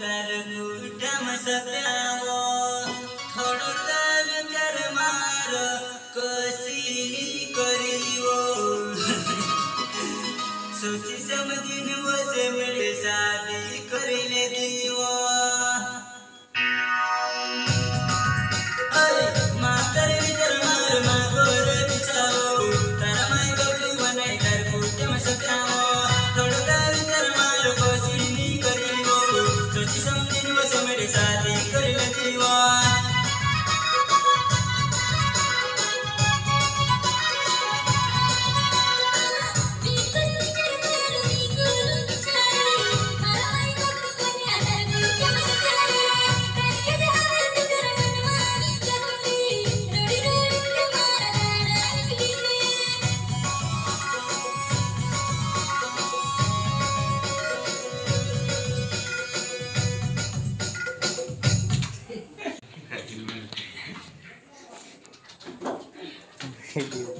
तर कुटम सप्यावो थोड़ो विचार मार कोशिनी करियो सोची समझिन वो से मेरे शादी करने दियो Thank you.